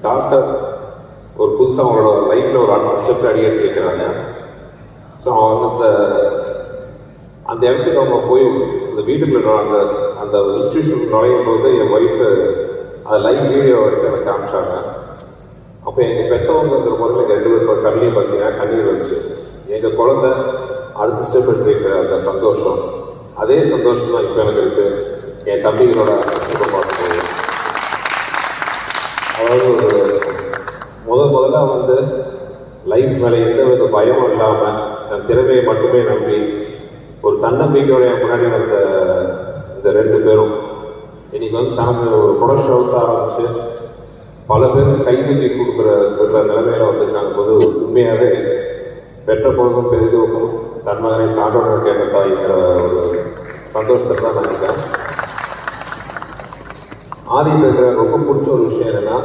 Doctor ஒரு புதுசாக அவங்களோட லைஃப்பில் ஒரு அடுத்த ஸ்டெப் அடியெடுத்து வைக்கிறாங்க. ஸோ அவங்க அந்த இடத்துக்கு அவங்க போய் அந்த வீட்டுக்குள்ள அந்த அந்த இன்ஸ்டியூஷன் நுழையும் போது என் ஒய்ஃபு அதை லைவ் வீடியோ எடுத்து எனக்கு காமிச்சாங்க. அப்போ எங்கள் பெற்றவங்கிற முறையில் எங்கள் 2 பேர் கண்ணிலையும் பார்த்தீங்கன்னா கண்ணீர் வந்துச்சு. எங்கள் குழந்தை அடுத்த ஸ்டெப் எடுத்து வைக்கிற அந்த சந்தோஷம், அதே சந்தோஷம் தான் இப்போ எனக்கு இருக்குது என் தம்பிகளோட ஸ்டெப்பை பார்க்கும்போது. அதாவது முதல்ல வந்து லைஃப் மேலே எந்த வித பயமும் இல்லாமல் தன் திறமையை மட்டுமே நம்பி ஒரு தன்னம்பிக்கையோடைய முன்னாடி வந்த இந்த 2 பேரும் இன்னைக்கு வந்து தனக்கு ஒரு ப்ரொடக்ஷன் ஹவுஸ் ஆரம்பிச்சு பல பேருக்கு கைதூக்கி விடுற நிலைமையில வந்திருக்காங்க போது உண்மையாகவே பெற்ற பொழுதும் பெரிதும் தன் மகனை சான்றோட கேட்ட தாய்ங்கிற ஒரு சந்தோஷத்தை தான் நான் இருக்கேன். ஆதியில் இருக்கிற ரொம்ப பிடிச்ச ஒரு விஷயம் என்னன்னா